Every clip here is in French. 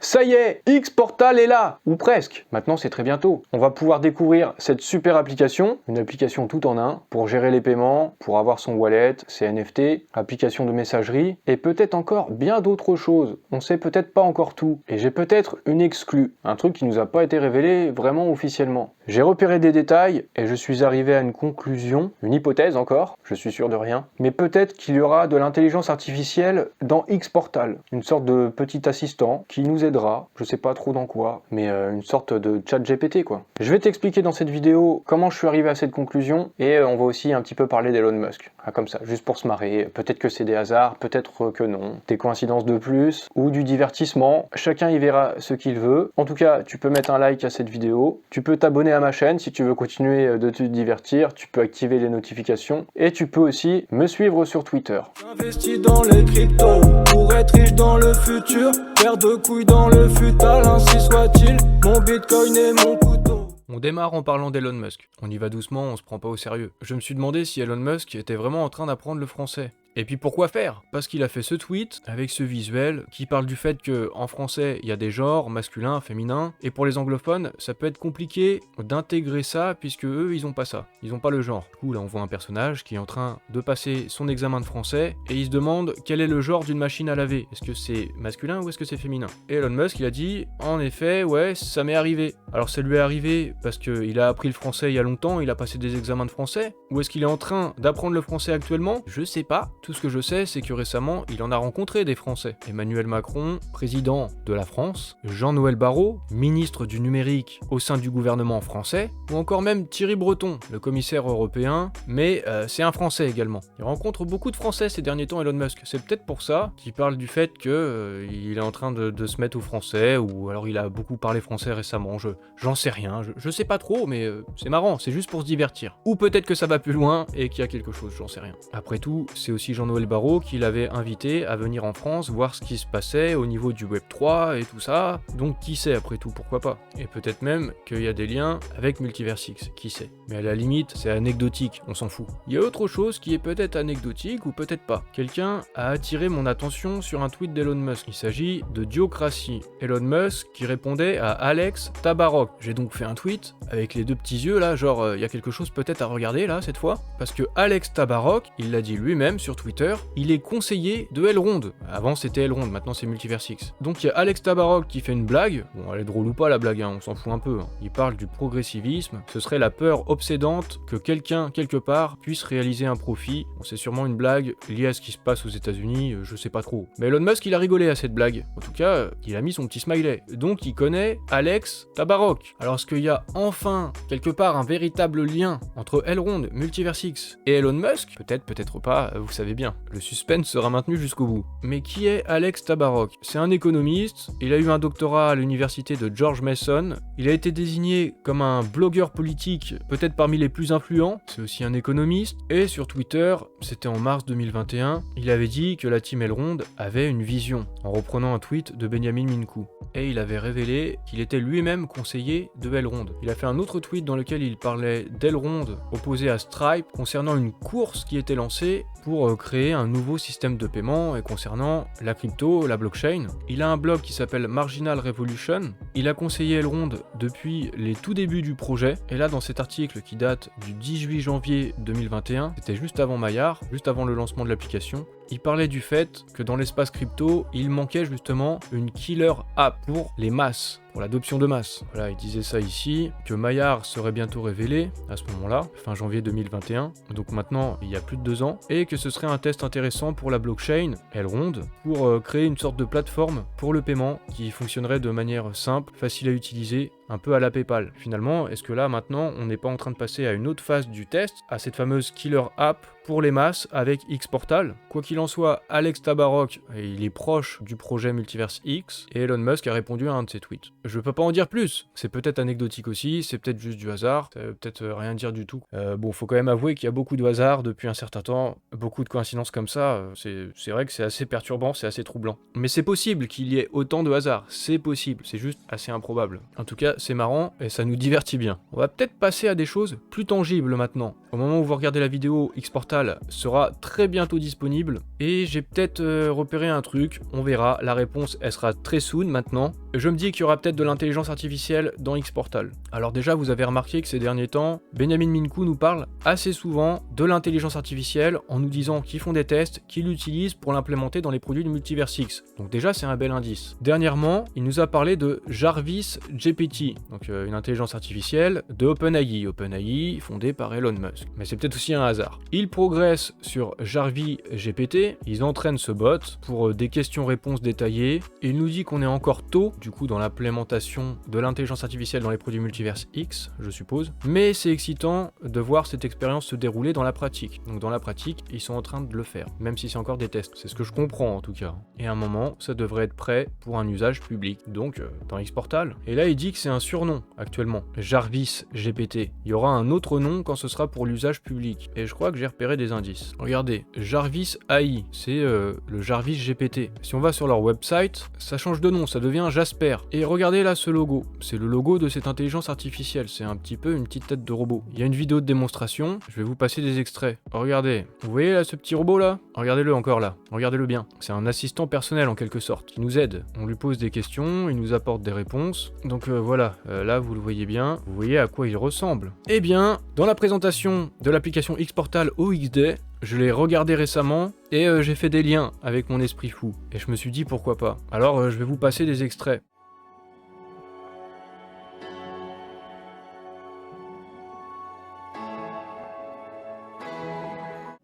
Ça y est, X-Portal est là, ou presque. Maintenant, c'est très bientôt. On va pouvoir découvrir cette super application, une application tout en un, pour gérer les paiements, pour avoir son wallet, ses NFT, application de messagerie, et peut-être encore bien d'autres choses. On sait peut-être pas encore tout. Et j'ai peut-être une exclue, un truc qui nous a pas été révélé vraiment officiellement. J'ai repéré des détails, et je suis arrivé à une conclusion, une hypothèse encore, je suis sûr de rien, mais peut-être qu'il y aura de l'intelligence artificielle dans X-Portal, une sorte de petit assistant qui nous aidera, je sais pas trop dans quoi, mais une sorte de chat GPT quoi. Je vais t'expliquer dans cette vidéo comment je suis arrivé à cette conclusion et on va aussi un petit peu parler d'Elon Musk, comme ça, juste pour se marrer. Peut-être que c'est des hasards, peut-être que non, des coïncidences de plus ou du divertissement, chacun y verra ce qu'il veut. En tout cas, tu peux mettre un like à cette vidéo, tu peux t'abonner à ma chaîne si tu veux continuer de te divertir, tu peux activer les notifications et tu peux aussi me suivre sur Twitter. J'investis dans les cryptos pour être riche dans le futur, paire de couilles dans le futal, ainsi soit-il, mon bitcoin et mon couteau. On démarre en parlant d'Elon Musk. On y va doucement, on se prend pas au sérieux. Je me suis demandé si Elon Musk était vraiment en train d'apprendre le français. Et puis pourquoi faire? Parce qu'il a fait ce tweet avec ce visuel qui parle du fait que en français il y a des genres masculin, féminin, et pour les anglophones ça peut être compliqué d'intégrer ça puisque eux ils ont pas ça, ils ont pas le genre. Du coup là on voit un personnage qui est en train de passer son examen de français et il se demande quel est le genre d'une machine à laver. Est-ce que c'est masculin ou est-ce que c'est féminin? Et Elon Musk il a dit en effet ouais ça m'est arrivé. Alors ça lui est arrivé parce qu'il a appris le français il y a longtemps, il a passé des examens de français, ou est-ce qu'il est en train d'apprendre le français actuellement? Je sais pas. Tout ce que je sais, c'est que récemment, il en a rencontré des Français. Emmanuel Macron, président de la France, Jean-Noël Barrot, ministre du numérique au sein du gouvernement français, ou encore même Thierry Breton, le commissaire européen, mais c'est un Français également. Il rencontre beaucoup de Français ces derniers temps, Elon Musk. C'est peut-être pour ça qu'il parle du fait que il est en train de se mettre au français, ou alors il a beaucoup parlé français récemment. J'en sais rien, je sais pas trop, mais c'est marrant, c'est juste pour se divertir. Ou peut-être que ça va plus loin et qu'il y a quelque chose, j'en sais rien. Après tout, c'est aussi Jean-Noël Barrot qui l'avait invité à venir en France voir ce qui se passait au niveau du Web3 et tout ça, donc qui sait après tout, pourquoi pas. Et peut-être même qu'il y a des liens avec Multiversix, qui sait. Mais à la limite, c'est anecdotique, on s'en fout. Il y a autre chose qui est peut-être anecdotique ou peut-être pas. Quelqu'un a attiré mon attention sur un tweet d'Elon Musk. Il s'agit de Diocratie. Elon Musk qui répondait à Alex Tabarrok. J'ai donc fait un tweet avec les deux petits yeux là, genre il y a quelque chose peut-être à regarder là cette fois, parce que Alex Tabarrok, il l'a dit lui-même sur Twitter, il est conseiller de Elrond. Avant c'était Elrond, maintenant c'est Multiversix. Donc il y a Alex Tabarrok qui fait une blague, bon elle est drôle ou pas la blague, on s'en fout un peu. Il parle du progressivisme, ce serait la peur obsédante que quelqu'un, quelque part, puisse réaliser un profit. Bon, c'est sûrement une blague liée à ce qui se passe aux États-Unis, je sais pas trop. Mais Elon Musk il a rigolé à cette blague. En tout cas, il a mis son petit smiley. Donc il connaît Alex Tabarok. Alors est-ce qu'il y a enfin, quelque part, un véritable lien entre Elrond, Multiversix et Elon Musk? Peut-être, peut-être pas, vous savez bien. Le suspense sera maintenu jusqu'au bout. Mais qui est Alex Tabarok? C'est un économiste, il a eu un doctorat à l'université de George Mason, il a été désigné comme un blogueur politique, peut-être parmi les plus influents, c'est aussi un économiste, et sur Twitter, c'était en mars 2021, il avait dit que la team Elrond avait une vision, en reprenant un tweet de Benjamin Minkou. Et il avait révélé qu'il était lui-même conseiller de Elrond. Il a fait un autre tweet dans lequel il parlait d'Elrond opposé à Stripe concernant une course qui était lancée pour créer un nouveau système de paiement et concernant la crypto, la blockchain. Il a un blog qui s'appelle Marginal Revolution. Il a conseillé Elrond depuis les tout débuts du projet. Et là, dans cet article qui date du 18 janvier 2021, c'était juste avant Maillard, juste avant le lancement de l'application, il parlait du fait que dans l'espace crypto, il manquait justement une killer app pour les masses, pour l'adoption de masse. Voilà, il disait ça ici, que Maillard serait bientôt révélé, à ce moment-là, fin janvier 2021, donc maintenant il y a plus de 2 ans, et que ce serait un test intéressant pour la blockchain, Elrond, pour créer une sorte de plateforme pour le paiement qui fonctionnerait de manière simple, facile à utiliser, un peu à la PayPal. Finalement, est-ce que là, maintenant, on n'est pas en train de passer à une autre phase du test, à cette fameuse killer app pour les masses avec X-Portal? Quoi qu'il en soit, Alex Tabarok, il est proche du projet Multiverse X, et Elon Musk a répondu à un de ses tweets. Je peux pas en dire plus, c'est peut-être anecdotique aussi, c'est peut-être juste du hasard, ça veut peut-être rien dire du tout. Bon, faut quand même avouer qu'il y a beaucoup de hasard depuis un certain temps, beaucoup de coïncidences comme ça, c'est vrai que c'est assez perturbant, c'est assez troublant. Mais c'est possible qu'il y ait autant de hasard, c'est possible, c'est juste assez improbable. En tout cas, c'est marrant et ça nous divertit bien. On va peut-être passer à des choses plus tangibles maintenant. Au moment où vous regardez la vidéo, X-Portal sera très bientôt disponible et j'ai peut-être repéré un truc, on verra, la réponse elle sera très soon maintenant. je me dis qu'il y aura peut-être de l'intelligence artificielle dans X-Portal. Alors déjà, vous avez remarqué que ces derniers temps, Benjamin Minkou nous parle assez souvent de l'intelligence artificielle en nous disant qu'ils font des tests, qu'ils l'utilisent pour l'implémenter dans les produits du Multiverse X. Donc déjà, c'est un bel indice. Dernièrement, il nous a parlé de Jarvis GPT, donc une intelligence artificielle de OpenAI. OpenAI fondée par Elon Musk. Mais c'est peut-être aussi un hasard. Il progresse sur Jarvis GPT, ils entraînent ce bot pour des questions-réponses détaillées. Il nous dit qu'on est encore tôt, du coup, dans l'implémentation de l'intelligence artificielle dans les produits Multiverse X, je suppose. Mais c'est excitant de voir cette expérience se dérouler dans la pratique. Donc dans la pratique, ils sont en train de le faire, même si c'est encore des tests. C'est ce que je comprends en tout cas. Et à un moment, ça devrait être prêt pour un usage public, donc dans X-Portal. Et là, il dit que c'est un surnom actuellement, Jarvis GPT. Il y aura un autre nom quand ce sera pour l'usage public. Et je crois que j'ai repéré des indices. Regardez, Jarvis AI, c'est le Jarvis GPT. Si on va sur leur website, ça change de nom, ça devient Jasper. Et regardez là ce logo, c'est le logo de cette intelligence artificielle, c'est un petit peu une petite tête de robot. Il y a une vidéo de démonstration, je vais vous passer des extraits. Regardez, vous voyez là ce petit robot là? Regardez-le encore là, regardez-le bien. C'est un assistant personnel en quelque sorte, qui nous aide. On lui pose des questions, il nous apporte des réponses. Donc voilà, là vous le voyez bien, vous voyez à quoi il ressemble. Eh bien, dans la présentation de l'application X-Portal OXD, je l'ai regardé récemment et j'ai fait des liens avec mon esprit fou. Et je me suis dit pourquoi pas. Alors je vais vous passer des extraits.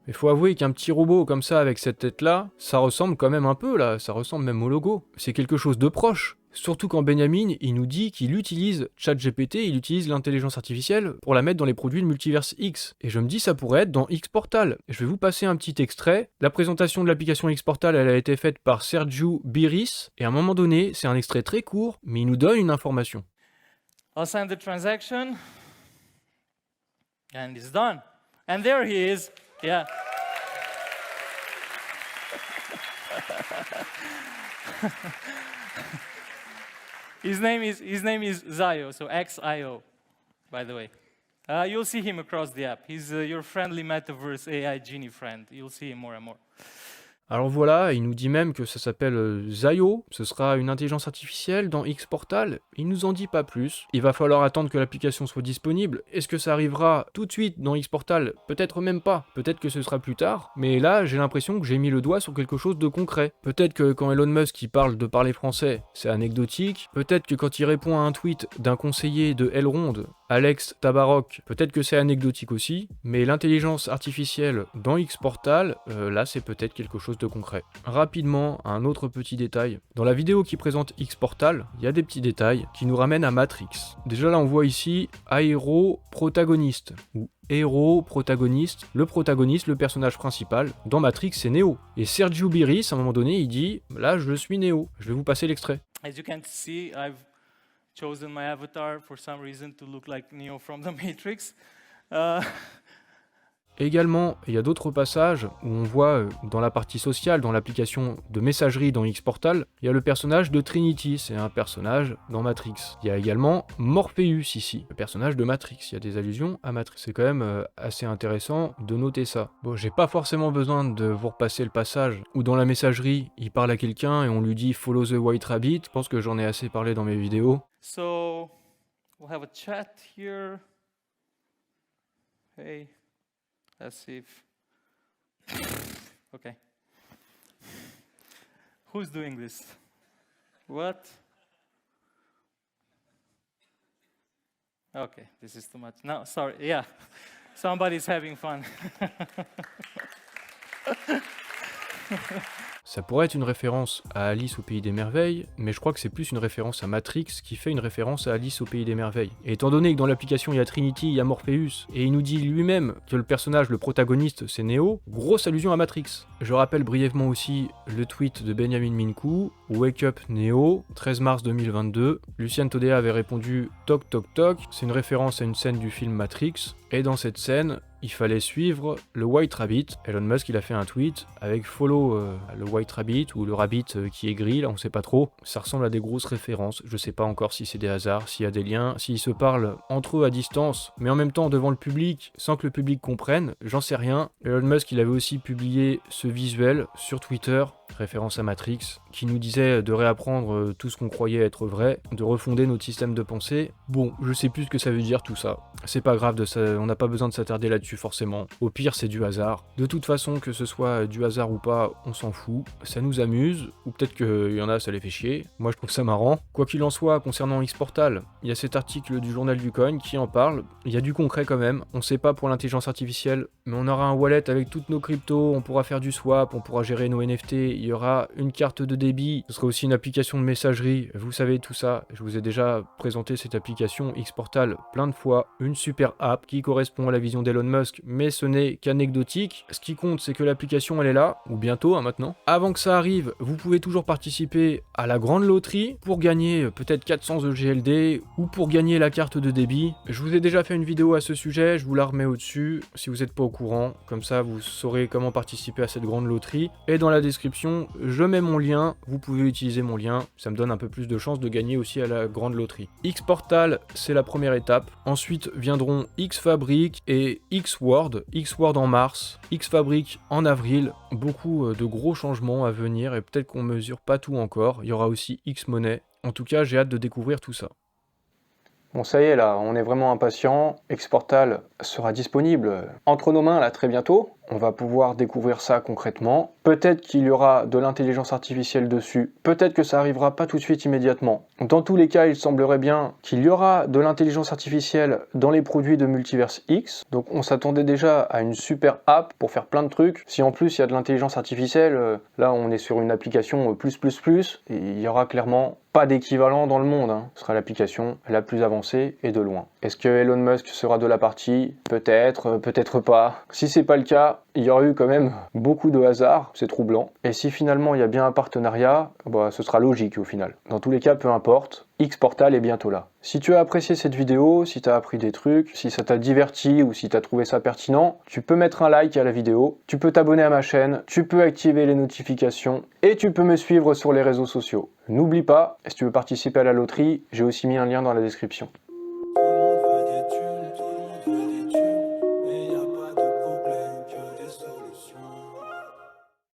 Il faut avouer qu'un petit robot comme ça avec cette tête-là, ça ressemble quand même un peu là, ça ressemble même au logo. C'est quelque chose de proche. Surtout quand Benjamin, il nous dit qu'il utilise ChatGPT, il utilise l'intelligence artificielle pour la mettre dans les produits de Multiverse X. Et je me dis ça pourrait être dans X-Portal. Je vais vous passer un petit extrait. La présentation de l'application X-Portal, elle a été faite par Sergio Biris. Et à un moment donné, c'est un extrait très court, mais il nous donne une information. I'll sign the transaction. And it's done. And there he is. Yeah. His name is Zio, so XIO, by the way. You'll see him across the app. He's your friendly metaverse AI genie friend. You'll see him more and more. Alors voilà, il nous dit même que ça s'appelle Zio, ce sera une intelligence artificielle dans X-Portal, il nous en dit pas plus. Il va falloir attendre que l'application soit disponible. Est-ce que ça arrivera tout de suite dans X-Portal? Peut-être même pas, peut-être que ce sera plus tard, mais là j'ai l'impression que j'ai mis le doigt sur quelque chose de concret. Peut-être que quand Elon Musk il parle de parler français, c'est anecdotique, peut-être que quand il répond à un tweet d'un conseiller de Elrond, Alex Tabarrok, peut-être que c'est anecdotique aussi, mais l'intelligence artificielle dans X-Portal, là c'est peut-être quelque chose de concret. Rapidement, un autre petit détail. Dans la vidéo qui présente X-Portal, il y a des petits détails qui nous ramènent à Matrix. Déjà là on voit ici Aero protagoniste, ou héros, protagoniste, le personnage principal, dans Matrix c'est Neo. Et Sergio Biris, à un moment donné, il dit « Là je suis Neo ». Je vais vous passer l'extrait. As you can see, I've chosen my avatar for some reason to look like Neo from the Matrix. Également, il y a d'autres passages où on voit dans la partie sociale, dans l'application de messagerie dans X-Portal, il y a le personnage de Trinity, c'est un personnage dans Matrix. Il y a également Morpheus ici, le personnage de Matrix, il y a des allusions à Matrix. C'est quand même assez intéressant de noter ça. Bon, j'ai pas forcément besoin de vous repasser le passage où dans la messagerie, il parle à quelqu'un et on lui dit « Follow the White Rabbit », je pense que j'en ai assez parlé dans mes vidéos. So, we'll have a chat here. Hey. Let's see if... Okay. Who's doing this? What? Okay, this is too much. No, sorry, yeah. Somebody's having fun. Ça pourrait être une référence à Alice au Pays des Merveilles, mais je crois que c'est plus une référence à Matrix qui fait une référence à Alice au Pays des Merveilles. Et étant donné que dans l'application il y a Trinity, il y a Morpheus, et il nous dit lui-même que le personnage, le protagoniste, c'est Neo, grosse allusion à Matrix. Je rappelle brièvement aussi le tweet de Benjamin Minkou, Wake Up Neo, 13 mars 2022. Luciane Todea avait répondu Toc Toc Toc, c'est une référence à une scène du film Matrix. Et dans cette scène, il fallait suivre le White Rabbit. Elon Musk, il a fait un tweet avec follow le White Rabbit ou le Rabbit qui est gris, là on sait pas trop. Ça ressemble à des grosses références. Je sais pas encore si c'est des hasards, s'il y a des liens, s'ils se parlent entre eux à distance, mais en même temps devant le public, sans que le public comprenne, j'en sais rien. Elon Musk, il avait aussi publié ce visuel sur Twitter, référence à Matrix, qui nous disait de réapprendre tout ce qu'on croyait être vrai, de refonder notre système de pensée. Bon, je sais plus ce que ça veut dire tout ça. C'est pas grave, on n'a pas besoin de s'attarder là-dessus forcément. Au pire, c'est du hasard. De toute façon, que ce soit du hasard ou pas, on s'en fout. Ça nous amuse, ou peut-être qu'il y en a, ça les fait chier. Moi, je trouve ça marrant. Quoi qu'il en soit, concernant X-Portal, il y a cet article du journal du coin qui en parle. Il y a du concret quand même. On sait pas pour l'intelligence artificielle, mais on aura un wallet avec toutes nos cryptos, on pourra faire du swap, on pourra gérer nos NFT, il y aura une carte de débit, ce sera aussi une application de messagerie, vous savez tout ça, je vous ai déjà présenté cette application X-Portal plein de fois, une super app qui correspond à la vision d'Elon Musk, mais ce n'est qu'anecdotique. Ce qui compte, c'est que l'application elle est là, ou bientôt maintenant. Avant que ça arrive, vous pouvez toujours participer à la grande loterie pour gagner peut-être 400 EGLD ou pour gagner la carte de débit. Je vous ai déjà fait une vidéo à ce sujet, je vous la remets au-dessus si vous n'êtes pas au courant, comme ça vous saurez comment participer à cette grande loterie. Et dans la description, je mets mon lien, vous pouvez utiliser mon lien, ça me donne un peu plus de chances de gagner aussi à la grande loterie. X-Portal, c'est la première étape. Ensuite viendront X-Fabric et X-Word. X-Word en mars, X-Fabric en avril. Beaucoup de gros changements à venir et peut-être qu'on mesure pas tout encore. Il y aura aussi X-Money. En tout cas, j'ai hâte de découvrir tout ça. Bon, ça y est, là, on est vraiment impatient. X-Portal sera disponible entre nos mains, là, très bientôt. On va pouvoir découvrir ça concrètement. Peut-être qu'il y aura de l'intelligence artificielle dessus. Peut-être que ça arrivera pas tout de suite immédiatement. Dans tous les cas, il semblerait bien qu'il y aura de l'intelligence artificielle dans les produits de Multiverse X. Donc on s'attendait déjà à une super app pour faire plein de trucs. Si en plus il y a de l'intelligence artificielle, là on est sur une application plus. Et il y aura clairement pas d'équivalent dans le monde. Ce sera l'application la plus avancée et de loin. Est-ce que Elon Musk sera de la partie? Peut-être, peut-être pas. Si c'est pas le cas, il y aura eu quand même beaucoup de hasard, c'est troublant. Et si finalement il y a bien un partenariat, ce sera logique au final. Dans tous les cas, peu importe, X-Portal est bientôt là. Si tu as apprécié cette vidéo, si tu as appris des trucs, si ça t'a diverti ou si tu as trouvé ça pertinent, tu peux mettre un like à la vidéo, tu peux t'abonner à ma chaîne, tu peux activer les notifications et tu peux me suivre sur les réseaux sociaux. N'oublie pas, si tu veux participer à la loterie, j'ai aussi mis un lien dans la description.